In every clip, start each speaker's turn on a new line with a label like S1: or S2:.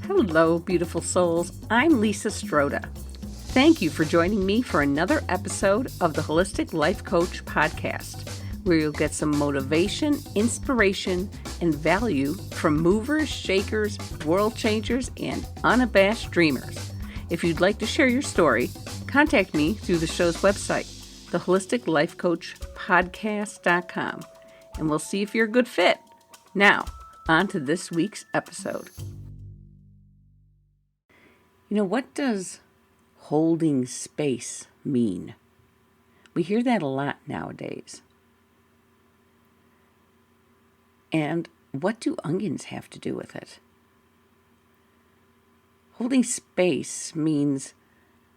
S1: Hello, beautiful souls. I'm Lisa Stroda. Thank you for joining me for another episode of the Holistic Life Coach podcast, where you'll get some motivation, inspiration, and value from movers, shakers, world changers, and unabashed dreamers. If you'd like to share your story, contact me through the show's website, theholisticlifecoachpodcast.com, and we'll see if you're a good fit. Now, on to this week's episode. What does holding space mean? We hear that a lot nowadays. And what do onions have to do with it? Holding space means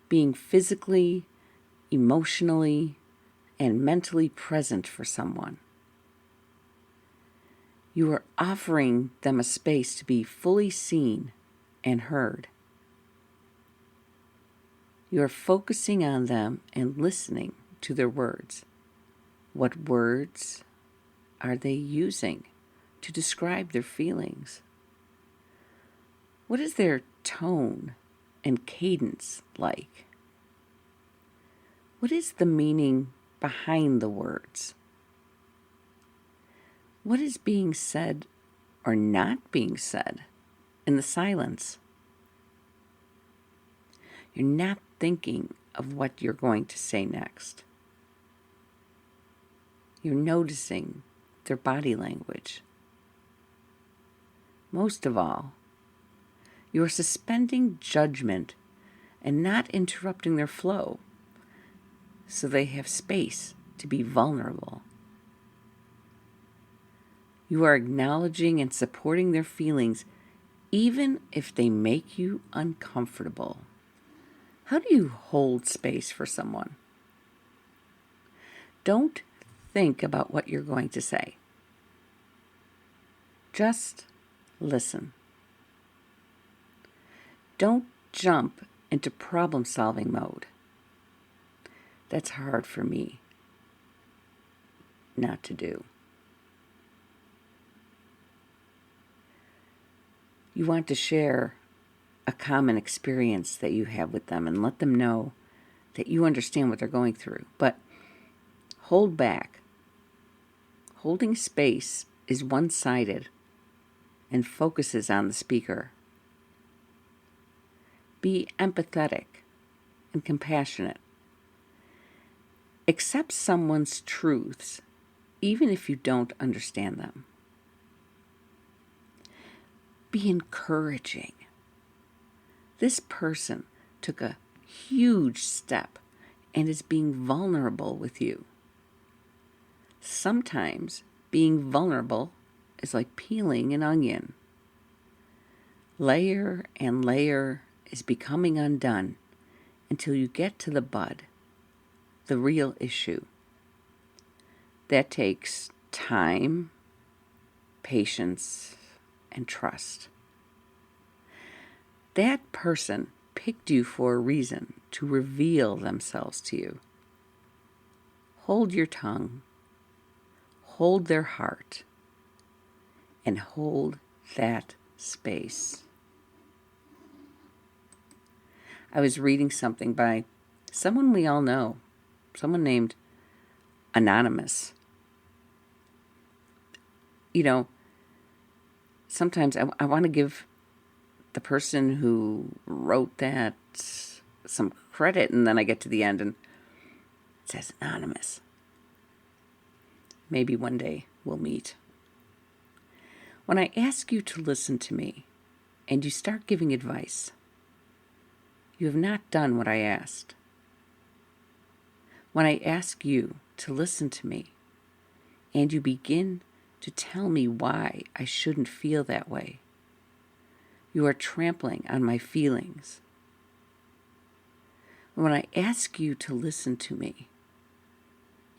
S1: being physically, emotionally, and mentally present for someone. You are offering them a space to be fully seen and heard. You are focusing on them and listening to their words. What words are they using to describe their feelings? What is their tone and cadence like? What is the meaning behind the words? What is being said or not being said in the silence? You're not thinking of what you're going to say next. You're noticing their body language. Most of all, you are suspending judgment and not interrupting their flow so they have space to be vulnerable. You are acknowledging and supporting their feelings even if they make you uncomfortable. How do you hold space for someone? Don't think about what you're going to say. Just listen. Don't jump into problem-solving mode. That's hard for me not to do. You want to share a common experience that you have with them and let them know that you understand what they're going through. But hold back. Holding space is one-sided and focuses on the speaker. Be empathetic and compassionate. Accept someone's truths, even if you don't understand them. Be encouraging. This person took a huge step and is being vulnerable with you. Sometimes being vulnerable is like peeling an onion. Layer and layer is becoming undone until you get to the bud, the real issue. That takes time, patience, and trust. That person picked you for a reason to reveal themselves to you. Hold your tongue, hold their heart, and hold that space. I was reading something by someone we all know, someone named Anonymous. Sometimes I want to give the person who wrote that some credit, and then I get to the end and it says Anonymous. Maybe one day we'll meet. When I ask you to listen to me and you start giving advice, you have not done what I asked. When I ask you to listen to me and you begin to tell me why I shouldn't feel that way, you are trampling on my feelings. When I ask you to listen to me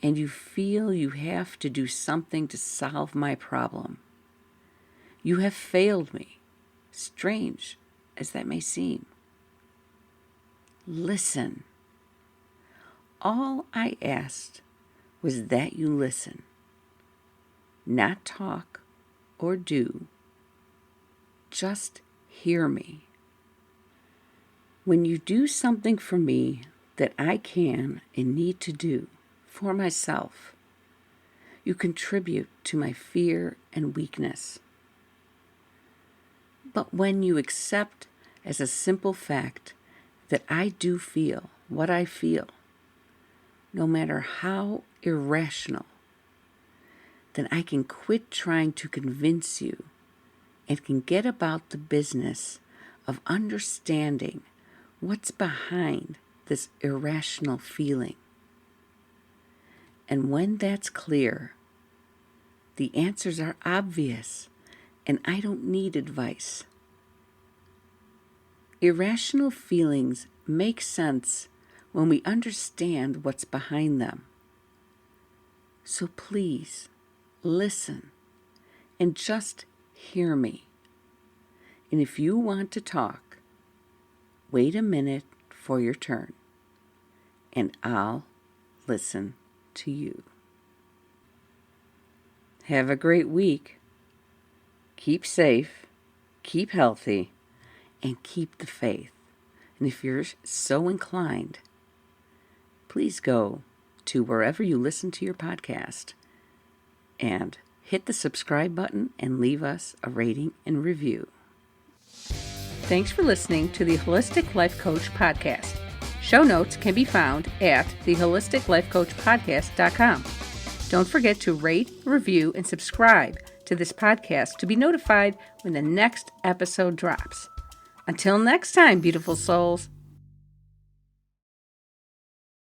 S1: and you feel you have to do something to solve my problem, you have failed me, strange as that may seem. Listen. All I asked was that you listen, not talk or do. Just hear me. When you do something for me that I can and need to do for myself, you contribute to my fear and weakness. But when you accept as a simple fact that I do feel what I feel, no matter how irrational, then I can quit trying to convince you and can get about the business of understanding what's behind this irrational feeling. And when that's clear, the answers are obvious and I don't need advice. Irrational feelings make sense when we understand what's behind them. So please, listen and just hear me. And if you want to talk, wait a minute for your turn, and I'll listen to you. Have a great week. Keep safe, keep healthy, and keep the faith. And if you're so inclined, please go to wherever you listen to your podcast and hit the subscribe button and leave us a rating and review. Thanks for listening to the Holistic Life Coach Podcast. Show notes can be found at theholisticlifecoachpodcast.com. Don't forget to rate, review, and subscribe to this podcast to be notified when the next episode drops. Until next time, beautiful souls.